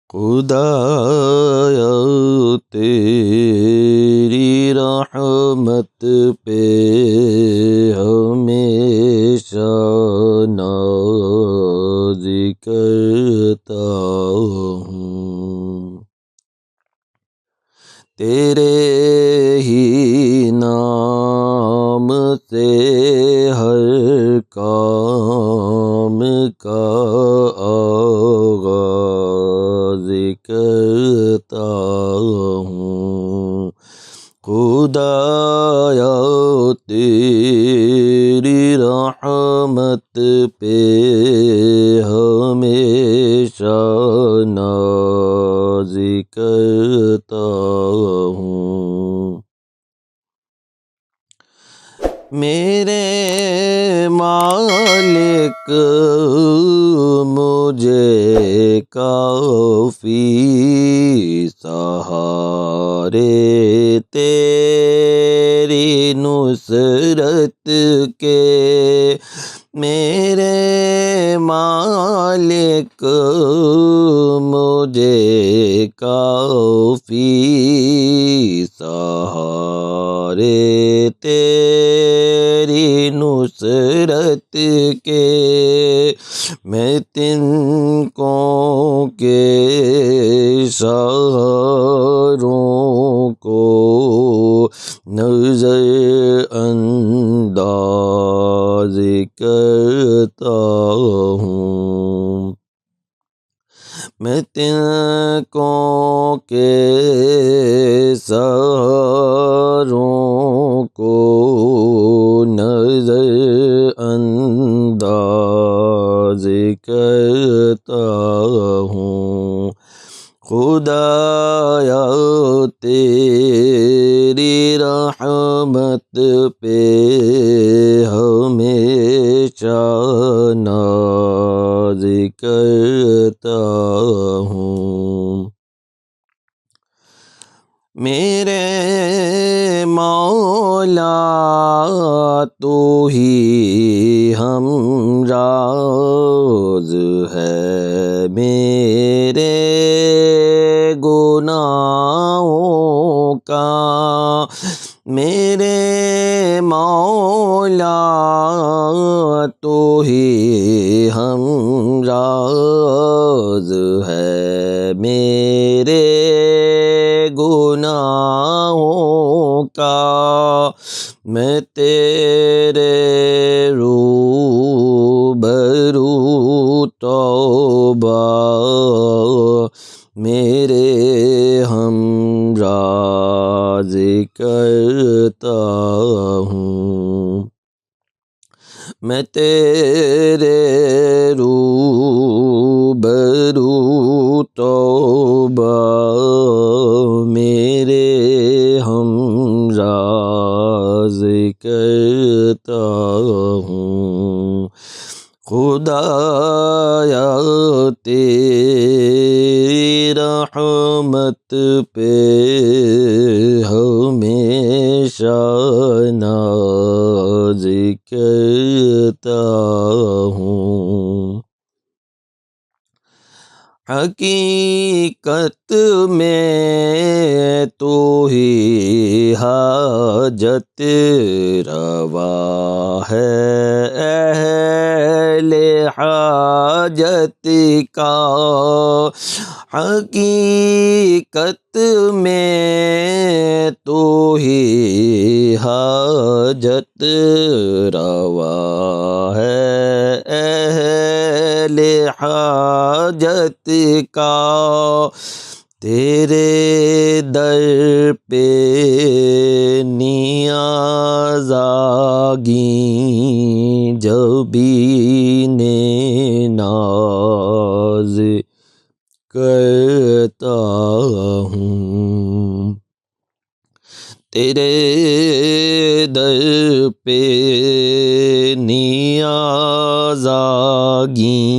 خدایا تیری رحمت پہ ہمیشہ ناز کرتا ہوں، تیرے ہی نام سے ہر کام کا آغاز کرتا ہوں، خدایا تیری رحمت پہ ہمیشہ ناز کرتا ہوں۔ میرے مالک مجھے کافی سہارے تیری نصرت کے، میرے مالک مجھے کافی سہارے تیری نصرت کے، میں تن کے سہاروں کو نظر انداز کرتا ہوں، میں تن کے سہاروں کو نظر انداز کرتا ہوں، خدایا تیری رحمت پہ ہمیشہ ناز کرتا ہوں۔ میرے مولا تو ہی ہمراز ہے میرے گناہوں کا، میرے مولا تو ہی ہمراز ہے میرے گناہوں کا، میں تیرے روبرو توبہ میرے ہمراز کرتا ہوں، میں تیرے روبرو توبہ میرے ہمراز کرتا ہوں، خدایا تیری رحمت پہ ہمیشہ ناز کرتا ہوں۔ حقیقت میں تو ہی حاجت روا ہے اہل حاجت کا، حقیقت میں تو ہی حاجت روا ہے اہل حاجت کا، تیرے در پہ نیاز آگیں جبین ناز کرتا ہوں، تیرے در پہ نیاز آگیں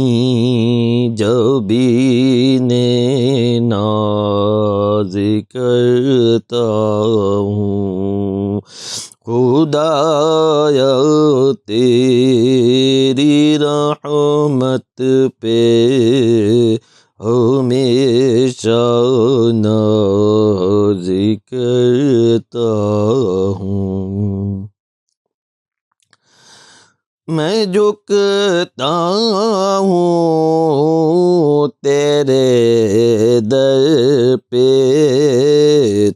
جبین ناز کرتا ہوں، خدایا تیری رحمت پہ ہمیشہ ناز کرتا ہوں، میں جھکتا ہوں تیرے در پہ،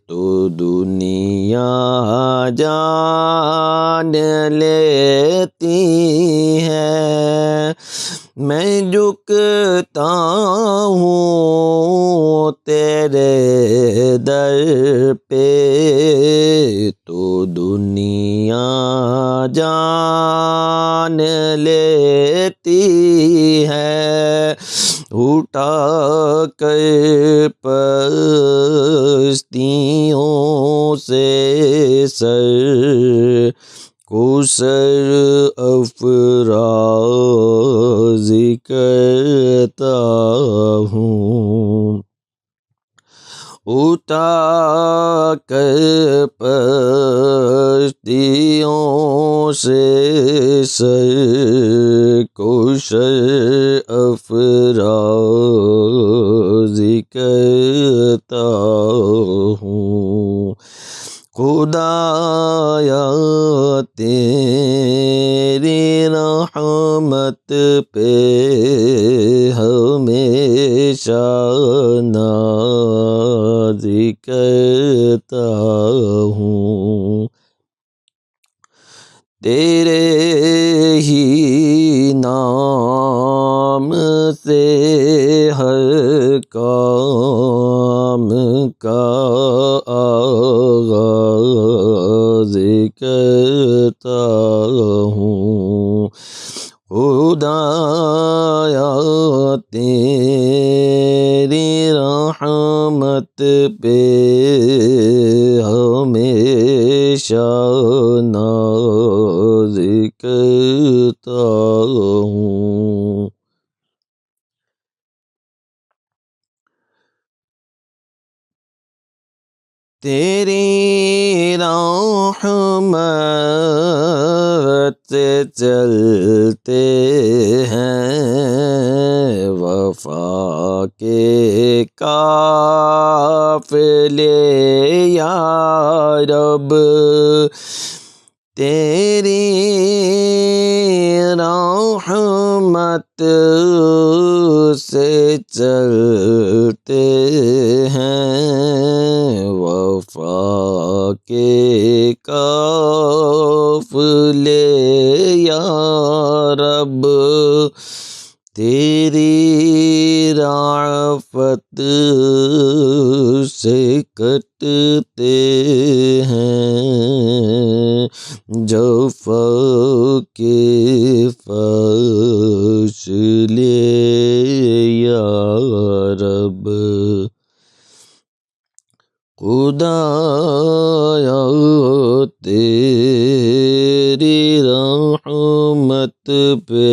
تو دنیا جان لیتی ہے، میں جھکتا ہوں تیرے در پہ، تو دنیا جان لیتی ہے، اٹھا کر پستیوں سے سر کو سر افراز کرتا ہوں، اٹھا کر پستیوں سے سر کو سر افراز کرتا ہوں، خدایا تیری رحمت پہ ہمیشہ ناز کرتا ہوں، تیرے ہی نام سے ہر کام کا آغاز کرتا ہوں، خدایا تیری رحمت پہ ہمیشہ ناز کرتا ہوں، تیری رحمت سے چلتے ہیں وفا کے قافلے یا رب، تیری رحمت سے چلتے ہیں وفا کے قافلے یا رب، تیری رأفت سے کٹتے ہیں جفا کے فاصلے یا رب، خدایا تیری رحمت پہ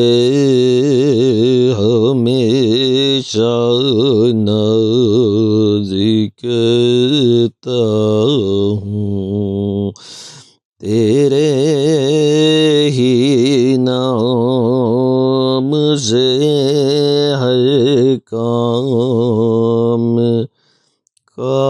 ہمیشہ ناز کرتا ہوں، تیرے ہی نام سے ہر کام کا